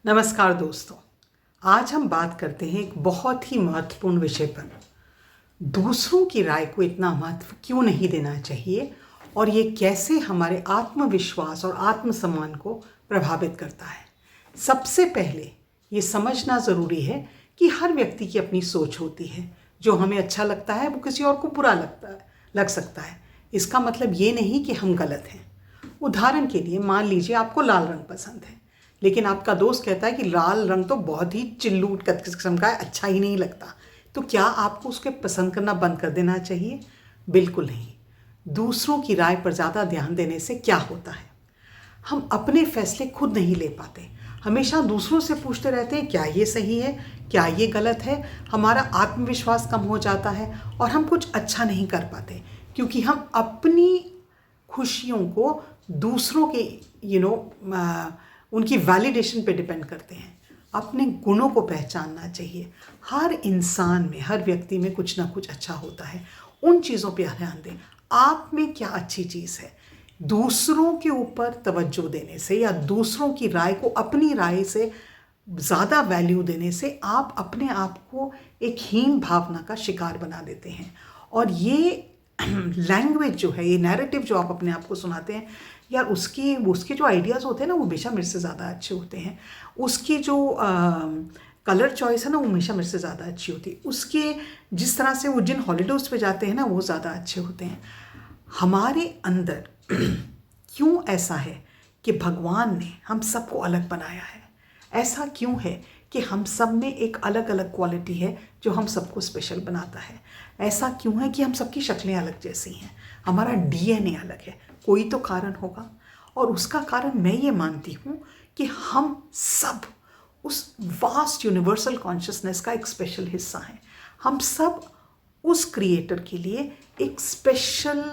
नमस्कार दोस्तों। आज हम बात करते हैं एक बहुत ही महत्वपूर्ण विषय पर। दूसरों की राय को इतना महत्व क्यों नहीं देना चाहिए और ये कैसे हमारे आत्मविश्वास और आत्मसम्मान को प्रभावित करता है। सबसे पहले ये समझना ज़रूरी है कि हर व्यक्ति की अपनी सोच होती है। जो हमें अच्छा लगता है वो किसी और को बुरा लग सकता है। इसका मतलब ये नहीं कि हम गलत हैं। उदाहरण के लिए मान लीजिए आपको लाल रंग पसंद है, लेकिन आपका दोस्त कहता है कि लाल रंग तो बहुत ही चिल्लूट किस्म का है, अच्छा ही नहीं लगता। तो क्या आपको उसके पसंद करना बंद कर देना चाहिए? बिल्कुल नहीं। दूसरों की राय पर ज़्यादा ध्यान देने से क्या होता है, हम अपने फैसले खुद नहीं ले पाते। हमेशा दूसरों से पूछते रहते हैं क्या ये सही है, क्या ये गलत है। हमारा आत्मविश्वास कम हो जाता है और हम कुछ अच्छा नहीं कर पाते, क्योंकि हम अपनी खुशियों को दूसरों के उनकी वैलिडेशन पे डिपेंड करते हैं। अपने गुणों को पहचानना चाहिए। हर इंसान में, हर व्यक्ति में कुछ ना कुछ अच्छा होता है। उन चीज़ों पे ध्यान दें। आप में क्या अच्छी चीज़ है। दूसरों के ऊपर तवज्जो देने से या दूसरों की राय को अपनी राय से ज़्यादा वैल्यू देने से आप अपने आप को एक हीन भावना का शिकार बना देते हैं। और ये लैंग्वेज जो है, ये नैरेटिव जो आप अपने आप को सुनाते हैं यार, उसके जो आइडियाज़ होते हैं ना वो हमेशा मेरे से ज़्यादा अच्छे होते हैं। उसकी जो कलर चॉइस है ना वो हमेशा मेरे से ज़्यादा अच्छी होती है। उसके जिस तरह से वो जिन हॉलीडेज़ पे जाते हैं ना वो ज़्यादा अच्छे होते हैं। हमारे अंदर क्यों ऐसा है कि भगवान ने हम सबको अलग बनाया है? ऐसा क्यों है कि हम सब में एक अलग अलग क्वालिटी है जो हम सबको स्पेशल बनाता है? ऐसा क्यों है कि हम सबकी शक्लें अलग जैसी हैं? हमारा डीएनए अलग है। कोई तो कारण होगा, और उसका कारण मैं ये मानती हूँ कि हम सब उस वास्ट यूनिवर्सल कॉन्शियसनेस का एक स्पेशल हिस्सा हैं। हम सब उस क्रिएटर के लिए एक स्पेशल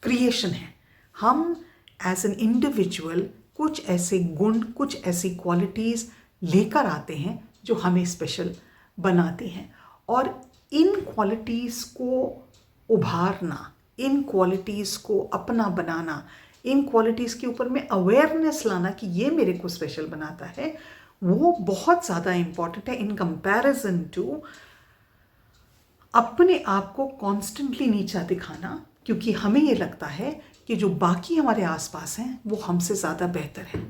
क्रिएशन है। हम एज एन इंडिविजुअल कुछ ऐसे गुण, कुछ ऐसी क्वालिटीज़ लेकर आते हैं जो हमें स्पेशल बनाती हैं। और इन क्वालिटीज़ को उभारना, इन क्वालिटीज़ को अपना बनाना, इन क्वालिटीज़ के ऊपर में अवेयरनेस लाना कि ये मेरे को स्पेशल बनाता है, वो बहुत ज़्यादा इम्पॉर्टेंट है इन कंपैरिजन टू अपने आप को कॉन्स्टेंटली नीचा दिखाना। क्योंकि हमें ये लगता है कि जो बाकी हमारे आसपास हैं वो हमसे ज़्यादा बेहतर है।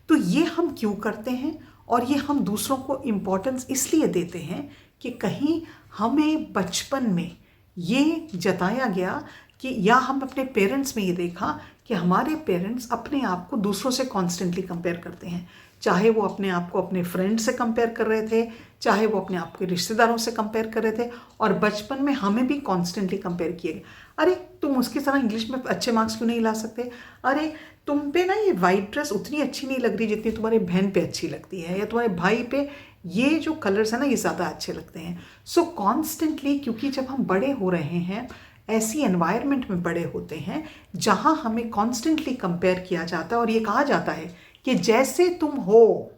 तो ये हम क्यों करते हैं? और ये हम दूसरों को इम्पोर्टेंस इसलिए देते हैं कि कहीं हमें बचपन में ये जताया गया कि, या हम अपने पेरेंट्स में ये देखा कि हमारे पेरेंट्स अपने आप को दूसरों से कॉन्स्टेंटली कंपेयर करते हैं। चाहे वो अपने आप को अपने फ्रेंड से कंपेयर कर रहे थे, चाहे वो अपने आप को रिश्तेदारों से कंपेयर कर रहे थे। और बचपन में हमें भी कॉन्स्टेंटली कंपेयर किए गए। अरे तुम उसकी तरह इंग्लिश में अच्छे मार्क्स क्यों नहीं ला सकते? अरे तुम पे ना ये वाइट ड्रेस उतनी अच्छी नहीं लग रही जितनी तुम्हारे बहन पे अच्छी लगती है, या तुम्हारे भाई पे ये जो कलर्स है ना ये ज़्यादा अच्छे लगते हैं। सो कॉन्स्टेंटली, क्योंकि जब हम बड़े हो रहे हैं, ऐसी एनवायरनमेंट में बड़े होते हैं जहाँ हमें कॉन्स्टेंटली कंपेयर किया जाता है और ये कहा जाता है कि जैसे तुम हो,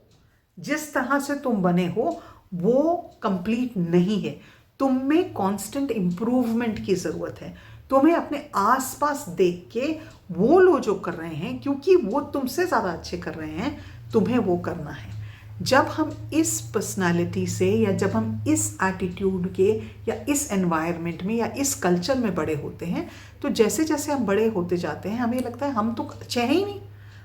जिस तरह से तुम बने हो वो कंप्लीट नहीं है। तुम में कांस्टेंट इम्प्रूवमेंट की ज़रूरत है। तुम्हें अपने आसपास देख के वो लोग जो कर रहे हैं, क्योंकि वो तुमसे ज़्यादा अच्छे कर रहे हैं, तुम्हें वो करना है। जब हम इस पर्सनालिटी से, या जब हम इस एटीट्यूड के, या इस एनवायरनमेंट में, या इस कल्चर में बड़े होते हैं, तो जैसे जैसे हम बड़े होते जाते हैं हमें लगता है हम तो अच्छे हैं ही नहीं,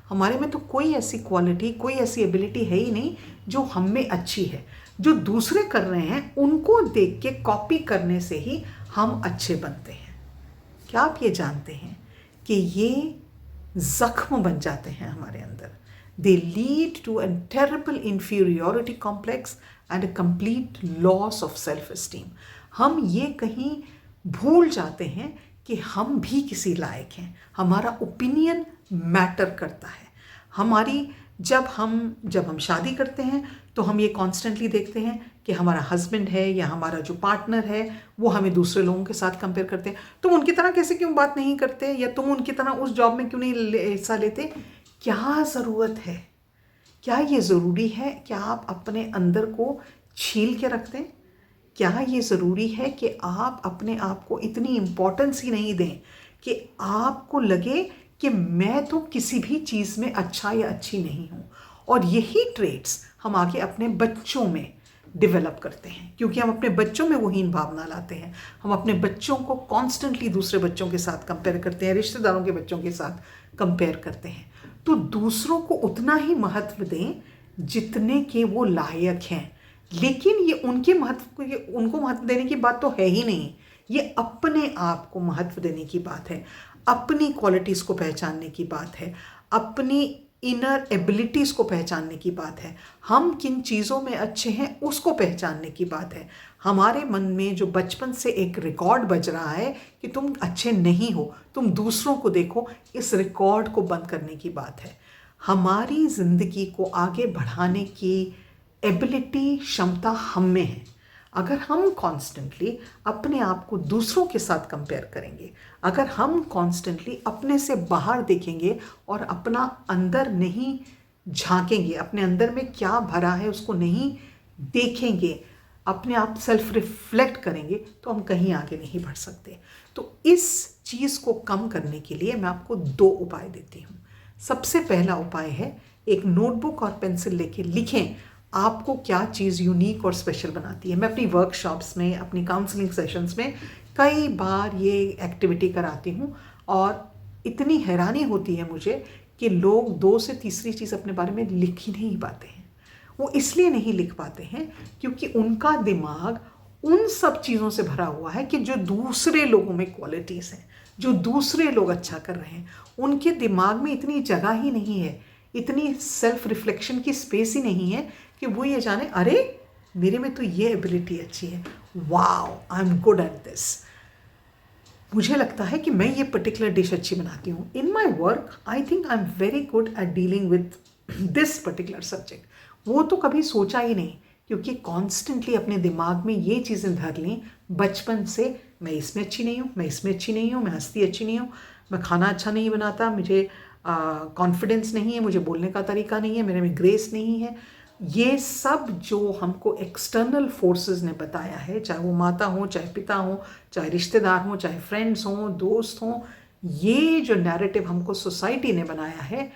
हमारे में तो कोई ऐसी क्वालिटी, कोई ऐसी एबिलिटी है ही नहीं जो हम में अच्छी है। जो दूसरे कर रहे हैं उनको देख के कॉपी करने से ही हम अच्छे बनते हैं। क्या आप ये जानते हैं कि ये जख्म बन जाते हैं हमारे अंदर? They lead to a terrible inferiority complex and a complete loss of self esteem. हम ये कहीं भूल जाते हैं कि हम भी किसी लायक हैं। हमारा ओपिनियन मैटर करता है। हमारी जब हम शादी करते हैं तो हम ये कॉन्स्टेंटली देखते हैं कि हमारा हस्बैंड है या हमारा जो पार्टनर है वो हमें दूसरे लोगों के साथ कंपेयर करते हैं। तुम उनकी तरह कैसे क्यों बात नहीं करते, या तुम उनकी तरह उस जॉब में क्यों नहीं हिस्सा लेते? क्या ज़रूरत है? क्या ये ज़रूरी है कि आप अपने अंदर को छील के रख दें? क्या ये ज़रूरी है कि आप अपने आप को इतनी इम्पोर्टेंस ही नहीं दें कि आपको लगे कि मैं तो किसी भी चीज़ में अच्छा या अच्छी नहीं हूँ? और यही ट्रेट्स हम आगे अपने बच्चों में डेवलप करते हैं, क्योंकि हम अपने बच्चों में वो हीन भावना लाते हैं। हम अपने बच्चों को कॉन्स्टेंटली दूसरे बच्चों के साथ कंपेयर करते हैं, रिश्तेदारों के बच्चों के साथ कंपेयर करते हैं। तो दूसरों को उतना ही महत्व दें जितने के वो लायक हैं, लेकिन ये उनको महत्व देने की बात तो है ही नहीं। ये अपने आप को महत्व देने की बात है, अपनी क्वालिटीज़ को पहचानने की बात है, अपनी इनर एबिलिटीज़ को पहचानने की बात है। हम किन चीज़ों में अच्छे हैं उसको पहचानने की बात है। हमारे मन में जो बचपन से एक रिकॉर्ड बज रहा है कि तुम अच्छे नहीं हो, तुम दूसरों को देखो, इस रिकॉर्ड को बंद करने की बात है। हमारी ज़िंदगी को आगे बढ़ाने की एबिलिटी, क्षमता हम में है। अगर हम कॉन्स्टेंटली अपने आप को दूसरों के साथ कंपेयर करेंगे, अगर हम कॉन्स्टेंटली अपने से बाहर देखेंगे और अपना अंदर नहीं झांकेंगे, अपने अंदर में क्या भरा है उसको नहीं देखेंगे, अपने आप सेल्फ रिफ्लेक्ट करेंगे, तो हम कहीं आगे नहीं बढ़ सकते। तो इस चीज़ को कम करने के लिए मैं आपको 2 उपाय देती हूँ। सबसे पहला उपाय है, एक नोटबुक और पेंसिल लेके लिखें आपको क्या चीज़ यूनिक और स्पेशल बनाती है। मैं अपनी वर्कशॉप्स में, अपनी काउंसलिंग सेशंस में कई बार ये एक्टिविटी कराती हूँ और इतनी हैरानी होती है मुझे कि लोग 2 से तीसरी चीज़ अपने बारे में लिख ही नहीं पाते हैं। वो इसलिए नहीं लिख पाते हैं क्योंकि उनका दिमाग उन सब चीज़ों से भरा हुआ है कि जो दूसरे लोगों में क्वालिटीज़ हैं, जो दूसरे लोग अच्छा कर रहे हैं। उनके दिमाग में इतनी जगह ही नहीं है, इतनी सेल्फ रिफ्लेक्शन की स्पेस ही नहीं है कि वो ये जाने, अरे मेरे में तो ये एबिलिटी अच्छी है, wow I am good at this. मुझे लगता है कि मैं ये पर्टिकुलर डिश अच्छी बनाती हूँ। In my work I think I am very good at dealing with this particular subject. वो तो कभी सोचा ही नहीं, क्योंकि कॉन्स्टेंटली अपने दिमाग में ये चीज़ें धर लीं बचपन से, मैं इसमें अच्छी नहीं हूँ, मैं इसमें अच्छी नहीं हूँ, मैं हंसती अच्छी नहीं हूँ, मैं खाना अच्छा नहीं बनाता, मुझे कॉन्फिडेंस नहीं है, मुझे बोलने का तरीका नहीं है, मेरे में ग्रेस नहीं है। ये सब जो हमको एक्सटर्नल फोर्सेस ने बताया है, चाहे वो माता हो, चाहे पिता हो, चाहे रिश्तेदार हो, चाहे फ्रेंड्स हों, दोस्त हों, ये जो नैरेटिव हमको सोसाइटी ने बनाया है,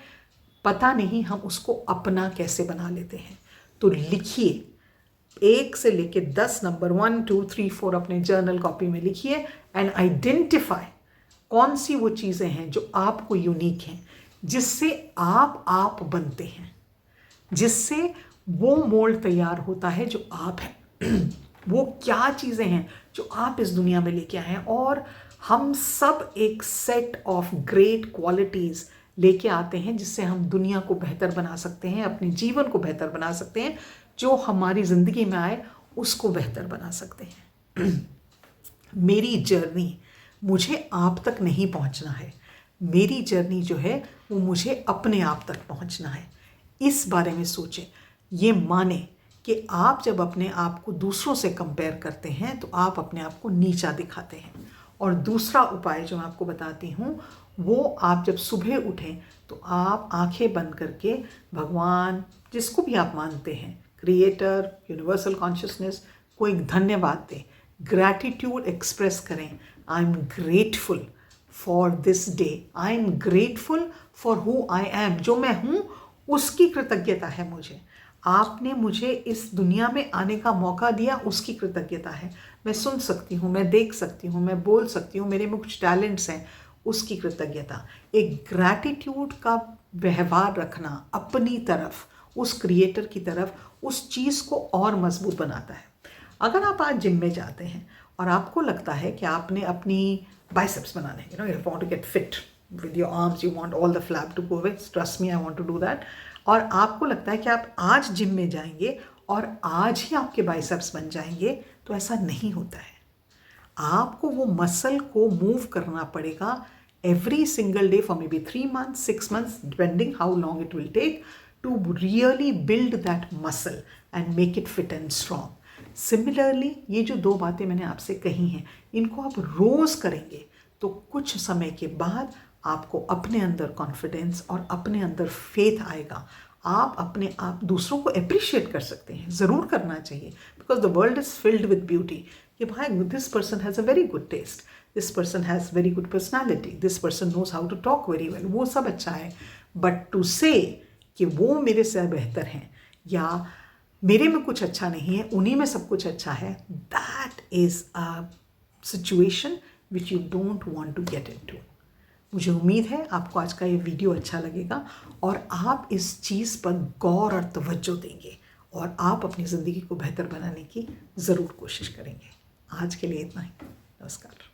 पता नहीं हम उसको अपना कैसे बना लेते हैं। तो लिखिए, 1 से लेके 10 नंबर 1 2 3 4 अपने जर्नल कॉपी में लिखिए एंड आइडेंटिफाई कौन सी वो चीज़ें हैं जो आपको यूनिक हैं, जिससे आप बनते हैं, जिससे वो मोल्ड तैयार होता है जो आप हैं। वो क्या चीज़ें हैं जो आप इस दुनिया में लेके आए हैं। और हम सब एक सेट ऑफ ग्रेट क्वालिटीज़ लेके आते हैं जिससे हम दुनिया को बेहतर बना सकते हैं, अपने जीवन को बेहतर बना सकते हैं, जो हमारी ज़िंदगी में आए उसको बेहतर बना सकते हैं। मेरी जर्नी, मुझे आप तक नहीं पहुंचना है, मेरी जर्नी जो है वो मुझे अपने आप तक पहुंचना है। इस बारे में सोचें, ये माने कि आप जब अपने आप को दूसरों से कंपेयर करते हैं तो आप अपने आप को नीचा दिखाते हैं। और दूसरा उपाय जो मैं आपको बताती हूँ, वो आप जब सुबह उठें तो आप आंखें बंद करके भगवान, जिसको भी आप मानते हैं, क्रिएटर, यूनिवर्सल कॉन्शियसनेस, को एक धन्यवाद दें, ग्रैटिट्यूड एक्सप्रेस करें। I am grateful for this day, I am grateful for who I am, जो मैं हूँ उसकी कृतज्ञता है मुझे। आपने मुझे इस दुनिया में आने का मौका दिया, उसकी कृतज्ञता है। मैं सुन सकती हूँ, मैं देख सकती हूँ, मैं बोल सकती हूँ, मेरे में कुछ टैलेंट्स हैं, उसकी कृतज्ञता। एक ग्रैटिट्यूड का व्यवहार रखना अपनी तरफ, उस क्रिएटर की तरफ, उस चीज़ को और मजबूत बनाता है। अगर आप आज जिम में जाते हैं और आपको लगता है कि आपने अपनी बाइसेप्स बनाने, you want to get fit with your arms, you want all the flab to go away, trust me I want to do that, और आपको लगता है कि आप आज जिम में जाएंगे और आज ही आपके बाइसेप्स बन जाएंगे, तो ऐसा नहीं होता है। आपको वो मसल को मूव करना पड़ेगा every single day for maybe 3 months, 6 months, depending how long it will take to really build that muscle and make it fit and strong. Similarly ये जो 2 बातें मैंने आपसे कही हैं, इनको आप रोज़ करेंगे तो कुछ समय के बाद आपको अपने अंदर कॉन्फिडेंस और अपने अंदर फेथ आएगा। आप अपने आप दूसरों को अप्रिशिएट कर सकते हैं, ज़रूर करना चाहिए, because the world is filled with beauty. कि भाई this person has a very good taste, this person has very good personality, this person knows how to talk very well, वो सब अच्छा है। बट टू से कि वो मेरे से बेहतर हैं या मेरे में कुछ अच्छा नहीं है, उन्हीं में सब कुछ अच्छा है, that is a situation which you don't want to get into. मुझे उम्मीद है आपको आज का ये वीडियो अच्छा लगेगा और आप इस चीज़ पर गौर और तवज्जो देंगे और आप अपनी ज़िंदगी को बेहतर बनाने की ज़रूर कोशिश करेंगे। आज के लिए इतना ही। नमस्कार।